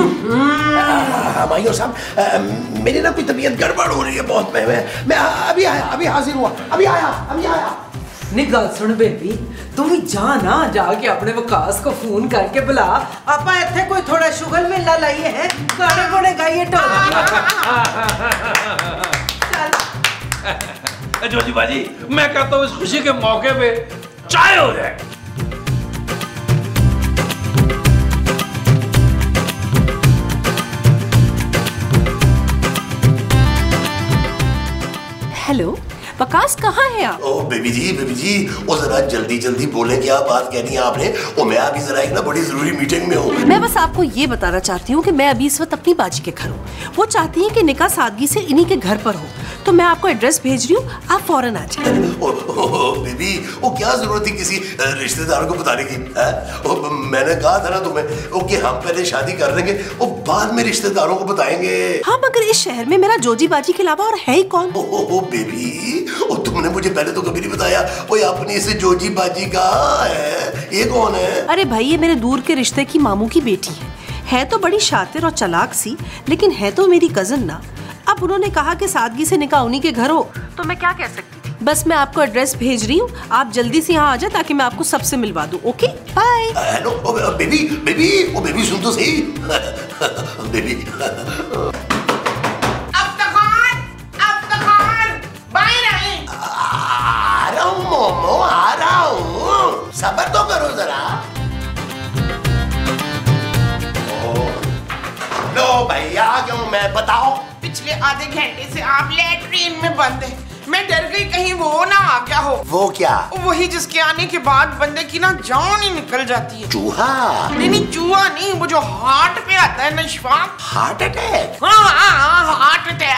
हुमायूं साहब मेरी ना कोई तबीयत गड़बड़ हो रही है बहुत। मैं अभी आया, अभी हाजिर हुआ, अभी आया। निकाल सुन बेबी, तू भी जा ना, जाके अपने वकास को फोन करके बुला। आपा इत्थे कोई थोड़ा शुगर मेला लाइए है, गाने गोने गाइए जोजी बाजी मैं कहता हूँ इस खुशी के मौके पे चाय हो जाए। हेलो वकास, कहाँ है आप? ओ बेबी जी वो जरा जल्दी बोले, क्या बात कहनी है आपने? ओ मैं अभी जरा एक ना बड़ी जरूरी मीटिंग में हूँ। मैं बस आपको ये बताना चाहती हूँ कि मैं अभी इस वक्त अपनी बाजी के घर हूँ। वो चाहती हैं कि निकाह सादगी से इन्हीं के घर पर हो, तो मैं आपको एड्रेस भेज रही हूँ, आप फौरन आ जाए। बेबी वो क्या जरूरत थी किसी रिश्तेदार को बताने की? मैंने कहा था ना तुम्हें कि हम पहले शादी कर लेंगे, वो बाद में रिश्तेदारों को बताएंगे। हाँ मगर इस शहर में मेरा जोजी बाजी के अलावा और है ही कौन? ओ बेबी तुमने मुझे पहले तो कभी नहीं बताया, वो अपनी से जोजी बाजी का है, ये कौन है? अरे भाई ये मेरे दूर के रिश्ते की मामू की बेटी है तो बड़ी शातिर और चालाक सी, लेकिन है तो मेरी कजन ना। अब उन्होंने कहा कि सादगी से निकाह उन्हीं के घर हो, तो मैं क्या कह सकती थी। बस मैं आपको एड्रेस भेज रही हूँ, आप जल्दी से यहाँ आ जाए ताकि मैं आपको सबसे मिलवा दूँ। Okay bye. हेलो बेबी सुन तो सही। बेबी मोमो आ रहा हूँ, सब्र तो करो जरा। लो भैया क्यों मैं बताओ। पिछले आधे घंटे से आप लैट्रीन में बंद है, मैं डर गई कहीं वो ना आ गया हो। वो क्या? वही जिसके आने के बाद बंदे की ना जान ही निकल जाती है। चूहा? नहीं चूहा नहीं, वो जो हार्ट पे आता है ना इशफाक। Heart attack? हाँ हार्ट अटैक।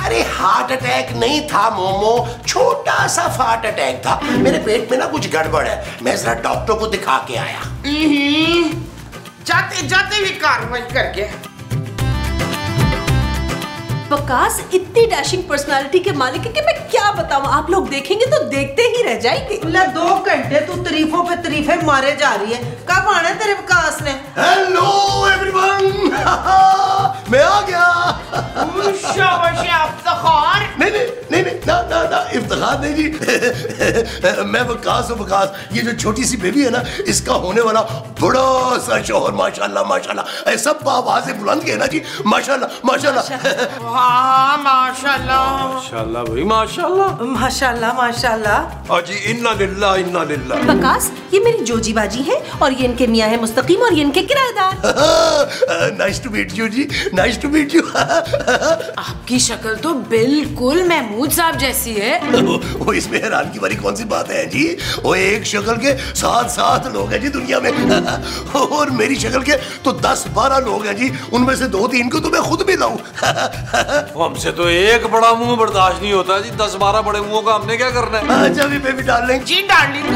अरे हार्ट अटैक नहीं था मोमो, छोटा सा फाट अटैक था। मेरे पेट में ना कुछ गड़बड़ है, मैं जरा डॉक्टर को दिखा के आया। जाते जाते भी कार्रवाई कर गया। वकास इतनी डैशिंग पर्सनालिटी के मालिक है कि मैं क्या बताऊं, आप लोग देखेंगे तो देखते ही रह जाएंगे। 2 घंटे तू तारीफों पे तारीफें मारे जा रही है, कब आना है तेरे वकास ने? हेलो एवरीवन, मैं आ गया। शाबाश इफ्तिखार। नहीं ना इफ्तिखार नहीं जी। मैं वकास हूँ, वकास। ये जो छोटी सी बेबी है ना, इसका होने वाला बड़ा सा शौहर। माशाल्लाह माशाल्लाह, सब आवाज़ें बुलंद के ना जी। माशाल्लाह माशाल्लाह। हाँ माशाल्लाह माशाल्लाह भाई माशाल्लाह माशाल्लाह माशाल्लाह। जी इन्ना लिल्लाह इन्ना लिल्लाह। वकास ये मेरी जोजी बाजी है और ये इनके मियाँ है मुस्तकीम और ये इनके किराएदार। नाइस टू मीट यू जी, नाइस टू मीट यू। आपकी शक्ल तो बिल्कुल महमूद साहब जैसी है। वो इसमें हैरान की वाली कौन सी बात है जी? वो एक शक्ल के 7 लोग हैं जी दुनिया में। और मेरी शक्ल के तो 10-12 लोग हैं जी, उनमें से 2-3 को तो मैं खुद भी लाऊं। हमसे तो एक बड़ा मुंह बर्दाश्त नहीं होता जी, 10-12 बड़े मुंहों का हमने क्या करना है? अच्छा भी बेबी डार्लिंग। जी डार्लिंग।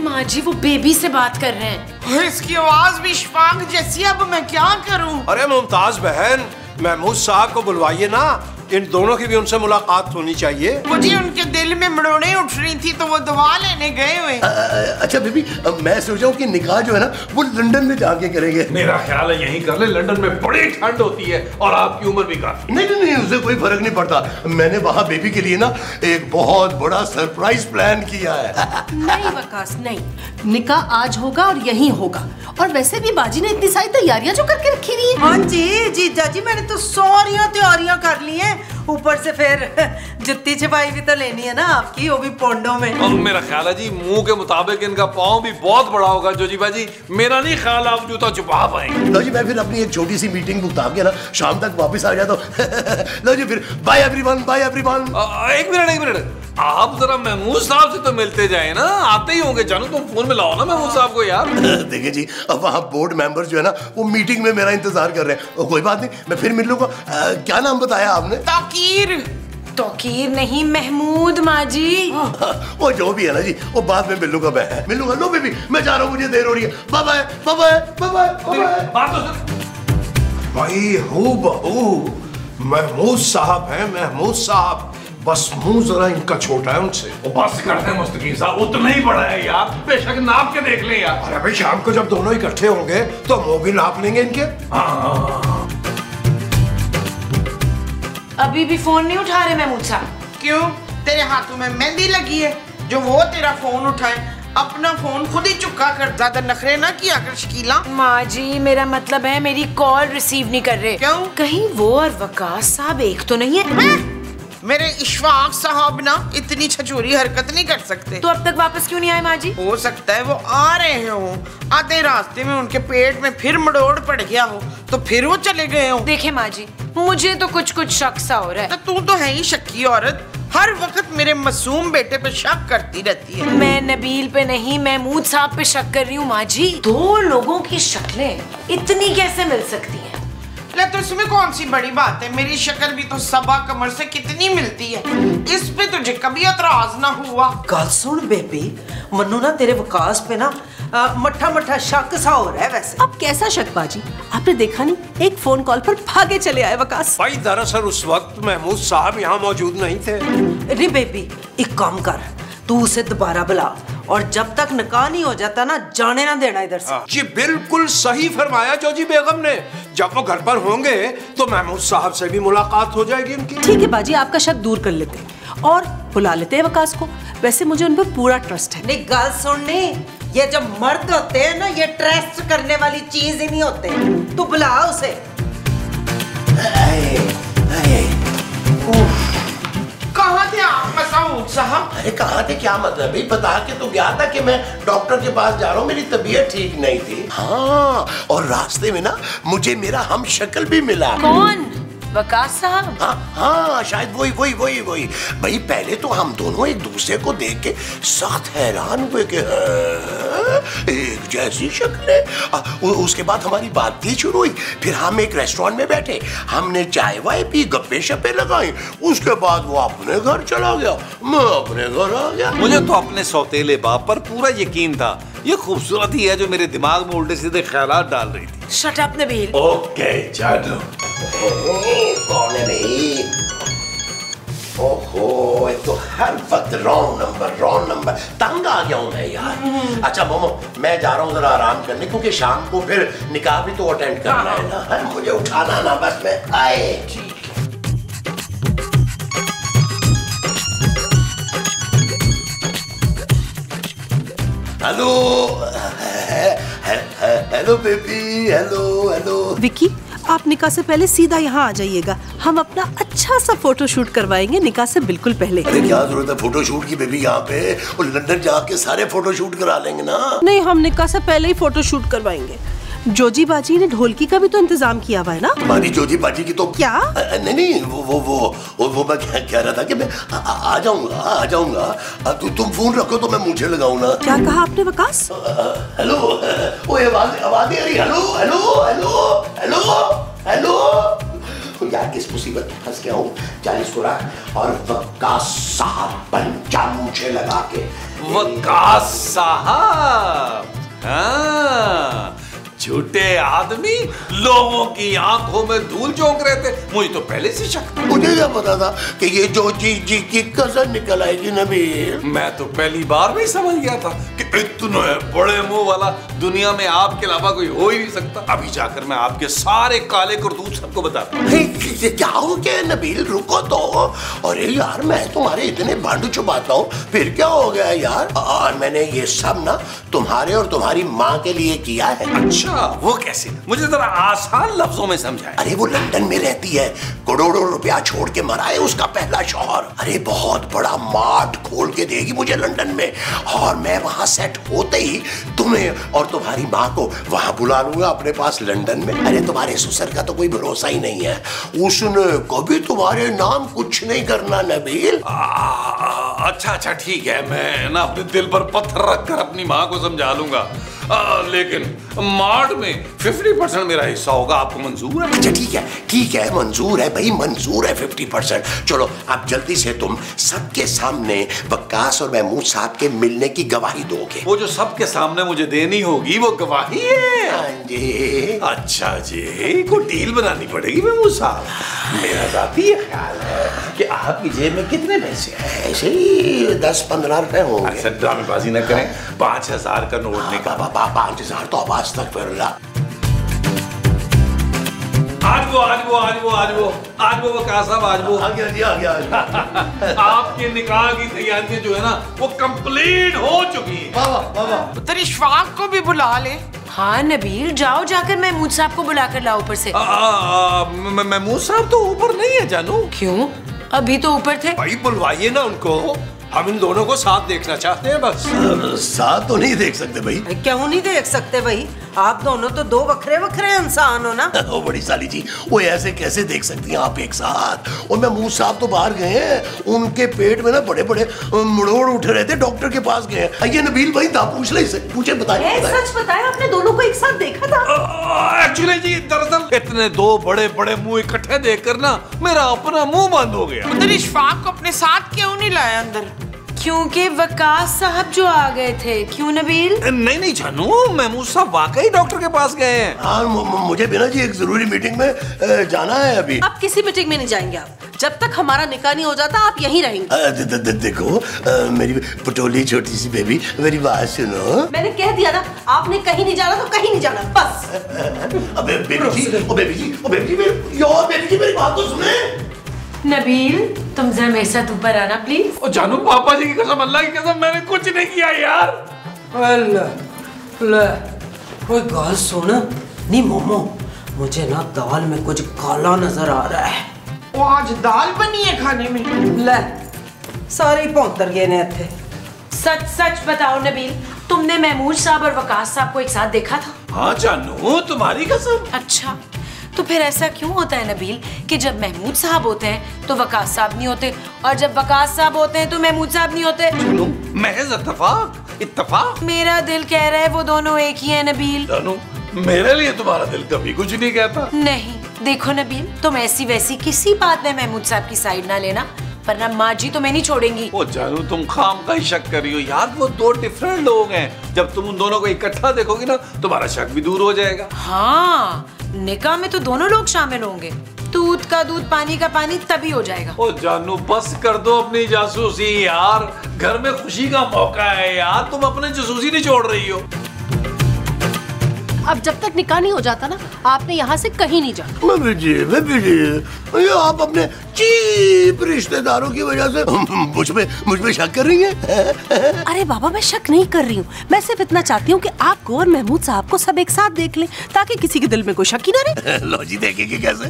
माँ जी वो बेबी से बात कर रहे हैं। इसकी आवाज भी शफाक जैसी, अब मैं क्या करूं? अरे मुमताज बहन, महमूद साहब को बुलवाइए ना, इन दोनों की भी उनसे मुलाकात होनी चाहिए। मुझे उनके दिल में मड़ोड़े उठ रही थी तो वो दवा लेने गए हुए। अच्छा बेबी, मैं सोचा हूँ कि निकाह जो है ना वो लंदन में जाके करेंगे। मेरा ख्याल है यहीं कर ले, लंदन में बड़ी ठंड होती है और आपकी उम्र भी काफी। नहीं, उसे कोई फर्क नहीं पड़ता। मैंने वहाँ बेबी के लिए ना एक बहुत बड़ा सरप्राइज प्लान किया है। नहीं वकास नहीं, निकाह आज होगा और यहीं होगा। और वैसे भी बाजी ने इतनी सारी तैयारियां जो करके रखी हुई है। हाँ जी जीजा जी, मैंने तो सारी तैयारियां कर ली हैं। ऊपर से फिर जुत्ती छपाई भी तो लेनी है ना आपकी, वो भी पोंडों में। और मेरा ख्याल है जी मुंह के मुताबिक इनका पाँव भी बहुत बड़ा होगा। जोजी बाजी, मेरा नहीं ख्याल आप जूता छुपा पाएंगे। लो जी, मैं फिर अपनी एक छोटी सी मीटिंग बुकता के ना शाम तक वापस आ जाता हूँ। लो जी फिर बाय एवरीवन, बाय एवरीवन। एक मिनट, आप जरा महमूद साहब से तो मिलते जाए ना, आते ही होंगे। जानू तुम फोन में लाओ ना महमूद साहब को यार। देखिए जी, अब वहाँ बोर्ड मेंबर्स जो है ना वो मीटिंग में मेरा इंतजार कर रहे हैं। कोई बात नहीं, मैं फिर मिल लूंगा। क्या नाम बताया आपने? तौकीर नहीं महमूद माँ जी। वो जो भी है ना जी, वो बाद में मिलूंगा। मैं मिलूंगा। लो बेबी, मैं जा रहा हूँ, मुझे देर हो रही है। Bye bye bye bye bye. बात तो भाई हूबहू महमूद साहब हैं, महमूद साहब। बस मुंह जरा इनका छोटा है उनसे। वो बस करते हैं मुस्तकीम साहब, उतना ही बड़ा है यार, बेशक नाप के देख ले यार। अरे भाई शाम को जब दोनों इकट्ठे होंगे तो वो भी नाप लेंगे इनके। अभी भी फोन नहीं उठा रहे महमूद साहब? क्यों, तेरे हाथों में मेहंदी लगी है जो वो तेरा फोन उठाए? अपना फोन खुद ही चुका कर, ज्यादा नखरे ना किया कर शकीला। माँ जी मेरा मतलब है मेरी कॉल रिसीव नहीं कर रहे। क्यों? कहीं वो और वकास साहब एक तो नहीं है? मेरे इशफाक साहब ना इतनी छचोरी हरकत नहीं कर सकते। तो अब तक वापस क्यों नहीं आए माँ जी? हो सकता है वो आ रहे हो, आधे रास्ते में उनके पेट में फिर मड़ोड़ पड़ गया हो तो फिर वो चले गए हो। देखे माँ जी, मुझे तो कुछ शक सा हो रहा है। तू तो है ही शक्की औरत, हर वक्त मेरे मासूम बेटे पे शक करती रहती है। मैं नबील पे नहीं महमूद साहब पे शक कर रही हूँ माँ जी। 2 लोगों की शक्लें इतनी कैसे मिल सकती हैं? तो इसमें कौन सी बड़ी बात है? मेरी शक्ल भी तो सबा कमर से कितनी मिलती है, इस पे तुझे कभी एतराज ना हुआ? गल सुन बेबी, मन्नू ना तेरे वकास पे ना मट्ठा शक सा हो रहा है। वैसे अब कैसा शक बाजी? आपने देखा नहीं, एक फोन कॉल पर भागे चले आए वकास। भाई दरअसल उस वक्त महमूद साहब यहाँ मौजूद नहीं थे। अरे बेबी एक काम कर, तू उसे दोबारा बुला और जब तक निकाह नहीं हो जाता ना जाने ना देना इधर से। जी बिल्कुल सही फरमाया जोजी बेगम ने। जब वो घर पर होंगे तो महमूद साहब से भी मुलाकात हो जाएगी उनकी। ठीक है बाजी, आपका शक दूर कर लेते हैं और बुला लेते हैं वकास को। वैसे मुझे उन पर पूरा ट्रस्ट है। नहीं गल सुननी, ये जब मर्द होते हैं ना ये ट्रस्ट करने वाली चीज ही नहीं होते। तू बुला उसे। कहाँ थे आप मसूद साहब? अरे कहाँ थे क्या मतलब? भाई बता के तो गया था कि मैं डॉक्टर के पास जा रहा हूँ, मेरी तबीयत ठीक नहीं थी। हाँ, और रास्ते में ना मुझे मेरा हम शक्ल भी मिला। कौन? वकास साहब? हाँ शायद वही। भाई पहले तो हम दोनों एक दूसरे को देख के सख्त हैरान हुए कि एक जैसी शक्लें। उसके बाद हमारी बातचीत शुरू हुई, फिर हम एक रेस्टोरेंट में बैठे, हमने चाय वाय पी, गप्पे शप्पे लगाई। उसके बाद वो अपने घर चला गया, मैं अपने घर आ गया। मुझे तो अपने सौतेले बाप पर पूरा यकीन था ये खूबसूरत ही है जो मेरे दिमाग में उल्टे सीधे ख्यालात डाल रही थी। Shut up Nabeel. ओके जानो। कौन है भाई? ओहो, तो हर वक्त रॉन्ग नंबर तंग आ गया हूं मैं यार। अच्छा मोमो, मैं जा रहा हूँ जरा आराम करने, क्योंकि शाम को फिर निकाह भी तो अटेंड करना है ना। मुझे उठाना ना, बस मैं आए। Hello hello baby, hello. Vicky, आप निकाह से पहले सीधा यहाँ आ जाइएगा। हम अपना अच्छा सा फोटो शूट करवाएंगे निकाह से बिल्कुल पहले। अरे क्या जरूरत है फोटो शूट की बेबी, यहाँ पे और लंदन जाके सारे फोटो शूट करा लेंगे ना। नहीं, हम निकाह से पहले ही फोटो शूट करवाएंगे। जोजी बाजी ने ढोलकी का भी तो इंतजाम किया हुआ है ना। तुम्हारी जोजी बाजी की तो क्या? नहीं, वो मैं कह रहा था कि मैं आ जाऊंगा। तुम फोन रखो तो मैं मुझे लगाऊं ना। क्या कहा आपने वकास? हेलो, वो आवाज आ रही। हेलो यार, किस मुसीबत में फंस गया हूँ। 40 को रख और वकास साहब पंचा मुझे लगा के। वकास साहब, हाँ, झूठे आदमी लोगों की आंखों में धूल झोंक रहे थे। मुझे तो पहले से शक था। मुझे क्या पता था कि ये जो जी की कजन निकल आएगी नबील। मैं तो पहली बार में समझ गया था कि इतने बड़े मुंह वाला दुनिया में आपके अलावा कोई हो ही नहीं सकता। अभी जाकर मैं आपके सारे काले करतूत सबको बताता हूँ। क्या हो गया नबील, रुको तो। अरे यार, मैं तुम्हारे इतने भांडू छुपाता हूँ, फिर क्या हो गया यार। और मैंने ये सब ना तुम्हारे और तुम्हारी माँ के लिए किया है। अच्छा, वो कैसे? मुझे जरा आसान लफ्जों में समझाएं। अरे वो लंदन में रहती है, करोड़ों रुपया छोड़ के मरा है उसका पहला शौहर। अरे बहुत बड़ा मार्ट खोल के देगी मुझे लंदन में, और मैं वहां सेट होते ही तुम्हें और तुम्हारी माँ को वहां बुला लूंगा अपने पास लंदन में। अरे तुम्हारे ससुर का तो कोई भरोसा ही नहीं है, उसने कभी तुम्हारे नाम कुछ नहीं करना नबील। अच्छा ठीक है, मैं ना अपने दिल पर पत्थर रखकर अपनी माँ को समझा लूंगा। लेकिन मार्ट में 50% मेरा हिस्सा होगा, आपको मंजूर है? अच्छा ठीक है, मंजूर है भाई, मंजूर है 50%। चलो अब जल्दी से तुम सबके सामने वकास और महमूद साहब के मिलने की गवाही दोगे। वो जो सबके सामने मुझे देनी होगी वो गवाही है? हाँ जी। अच्छा जी, कोई डील बनानी पड़ेगी महमूद साहब। मेरा जाती ख्याल है कि आपकी जेब में कितने पैसे हैं? ऐसे ही 10-15 रुपए होंगे। अच्छा, ड्रामेबाजी न करें, 5000 का नोट निकाल। 5000 तो आवाज तक फिर रहा। आज वो वकास साहब, आ गया। आपके निकाह की तैयारियां जो है ना वो कंप्लीट हो चुकी है। तेरी इशफाक को भी बुला ले। हाँ नबील, जाओ जाकर महमूद साहब को बुला कर लाओ ऊपर से। महमूद साहब तो ऊपर नहीं है जानू। क्यों? अभी तो ऊपर थे। भाई बुलवाइए ना उनको, हम इन दोनों को साथ देखना चाहते हैं बस। साथ तो नहीं देख सकते भाई। क्यों नहीं देख सकते भाई? आप दोनों तो दो वखरे इंसान हो ना। ओ बड़ी साली जी, वो ऐसे कैसे देख सकती हैं आप एक साथ? और महमूद साहब तो बाहर गए हैं, उनके पेट में ना बड़े बड़े मुड़ोड़ उठ रहे थे, डॉक्टर के पास गए हैं। ये नबील भाई था, पूछ ले इसे, पूछे बताइए। सच बताया, आपने दोनों को एक साथ देखा था? एक्चुअली जी, दरअसल इतने दो बड़े बड़े मुंह इकट्ठे देखकर ना मेरा अपना मुंह बंद हो गया। तेरी इशफाक को अपने साथ क्यों नहीं लाया अंदर? क्योंकि वकास साहब जो आ गए थे। क्यों नबील? नहीं जानू, महमूद साहब वाकई डॉक्टर के पास गए हैं। हाँ, मुझे बिना जी एक जरूरी मीटिंग में जाना है अभी। आप किसी मीटिंग में नहीं जाएंगे। आप जब तक हमारा निकाह नहीं हो जाता आप यहीं रहेंगे। देखो मेरी पटोली छोटी सी बेबी, मेरी बात सुनो। मैंने कह दिया ना, आपने कहीं नहीं जाना तो कहीं नहीं जाना, बस। अबे बेबी जी मेरी बात तो सुने। नबील, तुम जरा मेरे साथ ऊपर आना प्लीज। ओ जानू, पापा जी की कसम, अल्लाह की कसम, मैंने कुछ नहीं किया यार। कोई गाल सुन। नहीं मोमो, मुझे ना दाल में कुछ काला नजर आ रहा है। वो आज दाल बनी है खाने में। ले, सारे पौंतर गए ने थे। सच बताओ नबील, तुमने महमूद साहब और वकास साहब को एक साथ देखा था? हाँ जानू, तुम्हारी कसम। अच्छा, तो फिर ऐसा क्यों होता है नबील कि जब महमूद साहब होते हैं तो वकास साहब नहीं होते, और जब वकास साहब होते हैं तो महमूद साहब नहीं होते? महज इत्तेफाक। मेरा दिल कह रहा है वो दोनों एक ही है नबील। जानू, मेरे लिए तुम्हारा दिल कभी कुछ नहीं कहता। नहीं, देखो नबील, तुम ऐसी वैसी किसी बात में महमूद साहब की साइड ना लेना, वरना माँ जी तुम्हें नहीं छोड़ेंगी। ओ जानू, तुम खाम का ही शक कर रही हो यार, वो दो डिफरेंट लोग हैं। जब तुम उन दोनों को इकट्ठा देखोगी ना तुम्हारा शक भी दूर हो जाएगा। हाँ, निकाह में तो दोनों लोग शामिल होंगे। दूध का दूध, पानी का पानी तभी हो जाएगा। ओ जानू बस कर दो अपनी जासूसी यार, घर में खुशी का मौका है यार, तुम अपने जासूसी नहीं छोड़ रही हो। अब जब तक निकाह नहीं हो जाता ना, आपने यहाँ से कहीं नहीं जाना। मम्मी जी, ये आप अपने चीप रिश्तेदारों की वजह से मुझ पे शक कर रही हैं? अरे बाबा, मैं शक नहीं कर रही हूँ। मैं सिर्फ इतना चाहती हूँ कि आपको और महमूद साहब को सब एक साथ देख लें, ताकि किसी के दिल में कोई शक ही ना रहे। लो जी, देखेंगे कैसे?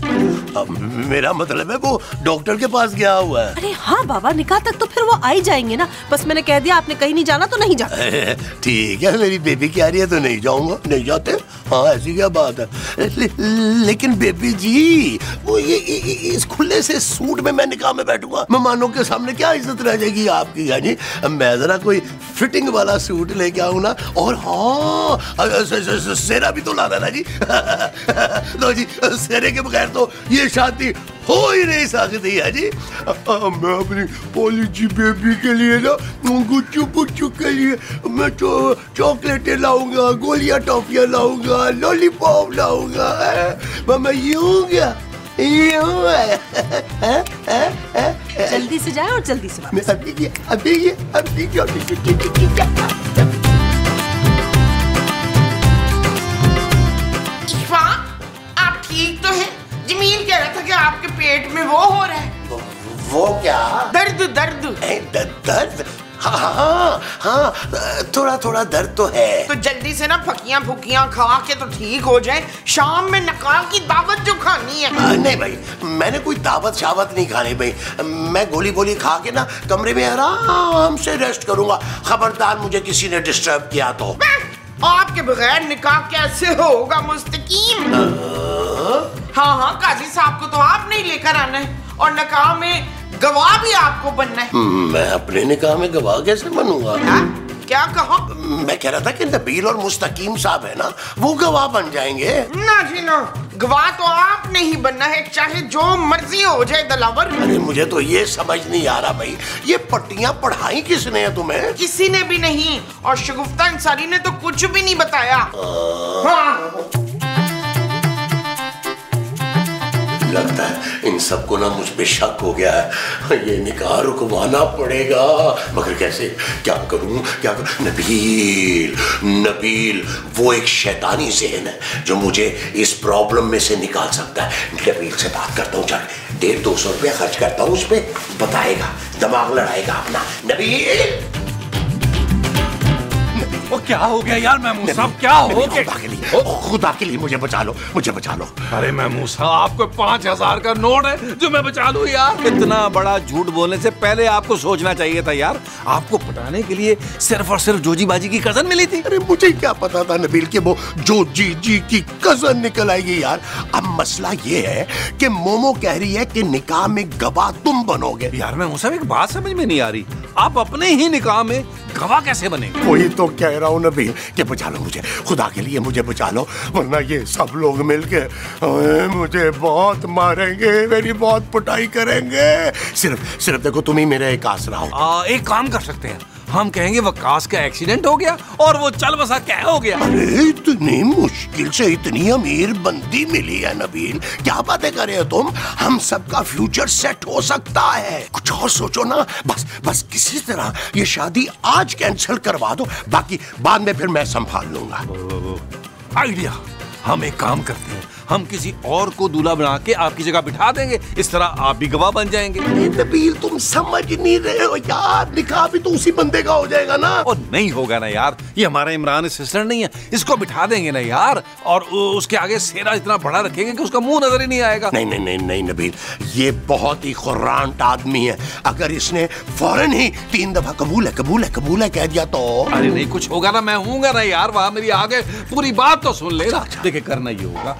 अब मेरा मतलब है वो डॉक्टर के पास गया हुआ है। अरे हाँ बाबा, निकाह तक तो फिर वो आ ही जाएंगे ना। बस मैंने कह दिया आपने कहीं नहीं जाना तो नहीं जाना। ठीक है, मेरी बेबी कह रही है तो नहीं जाऊंगा। नहीं जाते? हाँ, ऐसी क्या बात है। लेकिन बेबी जी, वो ये इस खुले से सूट में मैं निकाह में बैठूंगा, मेहमानों के सामने क्या इज्जत रह जाएगी आपकी? यानी मैं जरा कोई फिटिंग वाला सूट लेके आऊं ना। और हाँ, सेहरा भी तो लाना ना जी। लो जी, सेहरे के बगैर तो ये शादी हो ही नहीं सकती है जी। मैं अपनी पोली जी बेबी के लिए ना गुच्चू पुच्चू के लिए मैं चॉकलेटें लाऊंगा, गोलियां टॉफियां लाऊंगा, लॉलीपॉप लाऊंगा। मैं यूं क्या जल्दी से जाए और जल्दी से वापस। इफ़ा, आप ठीक तो हैं? जमील कह रहा था कि आपके पेट में वो हो रहा है। वो क्या? दर्द दर्द दर्द? हाँ, थोड़ा थोड़ा दर्द तो है। तो जल्दी से ना फकियां फुकियां खा के तो ठीक हो जाए। शाम में निकाह की दावत जो खानी है। नहीं भाई, मैंने कोई दावत शावत नहीं खानी भाई। मैं गोली बोली खा के ना कमरे में आराम से रेस्ट करूंगा। खबरदार मुझे किसी ने डिस्टर्ब किया तो। आपके बगैर निकाह कैसे होगा मुस्तकीम? हाँ, काजी साहब को तो आप नहीं लेकर आना है और निकाह में गवाह भी आपको बनना है। मैं अपने निकाह में गवाह कैसे बनूंगा? क्या कहा? मैं कह रहा था कि नबील और मुस्तकीम साहब है ना, वो गवाह बन जाएंगे। ना जी ना, गवाह तो आप नहीं बनना है, चाहे जो मर्जी हो जाए दलावर। अरे मुझे तो ये समझ नहीं आ रहा भाई, ये पट्टियां पढ़ाई किसने है तुम्हें? किसी ने भी नहीं, और शगुफ्ता अंसारी ने तो कुछ भी नहीं बताया। हाँ। लगता है इन सबको ना मुझ पे शक हो गया है। ये निकाह रुकवाना पड़ेगा, मगर कैसे? क्या करूं? नबील वो एक शैतानी ज़हन है जो मुझे इस प्रॉब्लम में से निकाल सकता है। नबील से बात करता हूँ, जाके 150-200 रुपया खर्च करता हूँ उस पे, बताएगा, दिमाग लड़ाएगा अपना। नबील, वो क्या हो गया यार महमूद साहब, क्या हो गया? खुदा के लिए मुझे बचा लो, मुझे बचा लो। अरे महमूद साहब, आपको 5000 का नोट है जो मैं बचा लूं यार? इतना बड़ा झूठ बोलने से पहले आपको सोचना चाहिए था यार। आपको पटाने के लिए सिर्फ और सिर्फ जोजी बाजी की कजन मिली थी। अरे मुझे क्या पता था नबील कि वो जोजी जी की कजन निकल आएगी यार। अब मसला ये है कि मोमो कह रही है कि निकाह में गवाह तुम बनोगे। यार महमूद साहब, एक बात समझ में नहीं आ रही, आप अपने ही निकाह में गवाह कैसे बनेंगे? वही तो कह रहा हूँ नबील कि बचा लो मुझे, खुदा के लिए मुझे बचा लो, वरना ये सब लोग मिलके मुझे बहुत मारेंगे, मेरी बहुत पिटाई करेंगे। सिर्फ देखो तुम ही मेरा एक आसरा हो। एक काम कर सकते हैं, हम कहेंगे वकास का एक्सीडेंट हो गया और वो चल बसा क्या हो गया। अरे इतनी मुश्किल से इतनी अमीर बंदी मिली है नबील, क्या बातें कर रहे हो तुम? हम सबका फ्यूचर सेट हो सकता है, कुछ और सोचो ना। बस किसी तरह ये शादी आज कैंसिल करवा दो, बाकी बाद में फिर मैं संभाल लूंगा। आइडिया, हम एक काम करते हैं, हम किसी और को दूल्हा बना के आपकी जगह बिठा देंगे, इस तरह आप भी गवाह बन जाएंगे। नबील तुम समझ नहीं रहे हो यार, निकाह भी तो उसी बंदे का हो जाएगा ना। और नहीं होगा ना यार, ये हमारा इमरान असिस्टेंट नहीं है, इसको बिठा देंगे ना यार, और उसके आगे सेहरा इतना बड़ा रखेंगे कि उसका मुंह नजर ही नहीं आएगा। नहीं नबील, ये बहुत ही खुर्रांट आदमी है, अगर इसने फौरन ही 3 दफा कबूल है कह दिया तो। अरे नहीं, कुछ होगा ना, मैं हूँगा ना यार वहाँ, मेरी आगे पूरी बात तो सुन लेना। देखिए करना ये होगा,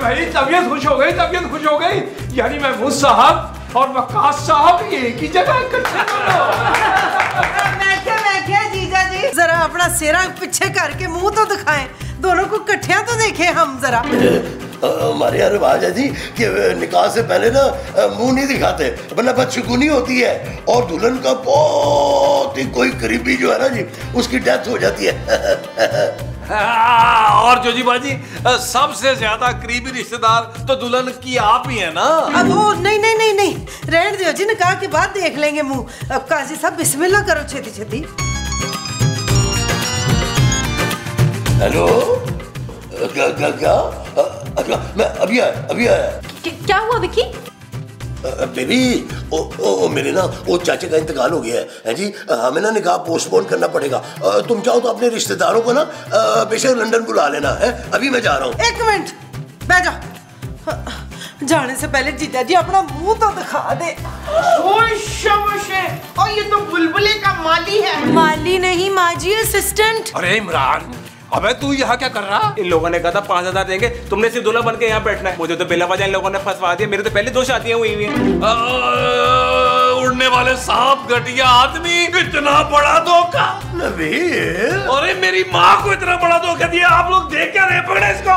भाई तबीयत खुश हो गई, तबीयत खुश हो गई। यानी महमूद साहब और वकास साहब एक ही जगह इकट्ठे मैं क्या जीजा जी, जरा अपना सिरा पीछे करके मुंह तो दिखाएं, दोनों को इकट्ठे तो देखें हम जरा। हमारे यहाँ रिवाज है जी कि निकाह से पहले ना मुंह नहीं दिखाते, वरना बदशगुनी होती है और दुल्हन का बहुत ही कोई करीबी जो है ना जी उसकी डेथ हो जाती है। और जोजी बाजी सबसे ज्यादा करीबी रिश्तेदार तो दुल्हन की आप ही है ना। अब वो नहीं रहने दो जी, निकाह के बाद देख लेंगे मुंह। अब काजी साहब बिस्मिल्लाह करो छेती छेती। हेलो क्या अच्छा मैं अभी आया। क्या हुआ विकी? बेबी ओ मेरे ना वो चाचे का इंतकाल हो गया है जी, हमें ना निकाह पोस्टपोन करना पड़ेगा। तुम चाहो तो अपने रिश्तेदारों को ना बेशक लंदन बुला लेना है, अभी मैं जा रहा हूँ। एक मिनट बैठ जा, जाने से पहले जीजा जी अपना मुंह तो दिखा दे। ओए शाबाश है, और ये तो बुलबुले का माली है। माली नहीं माजी, असिस्टेंट। अरे इमरान, अबे तू यहाँ क्या कर रहा? इन लोगों ने कहा था 5000 देंगे, तुमने सिर्फ दूल्हा बन के यहाँ बैठना है। मुझे तो बेला वजह इन लोगों ने फंसवा दिया, मेरे तो पहले 2 शादियां हुई हैं। उड़ने वाले सांप, घटिया आदमी, इतना बड़ा धोखा। नबील, अरे मेरी माँ को इतना बड़ा धोखा दिया, आप लोग देख क्या रहे? पकड़े इसको।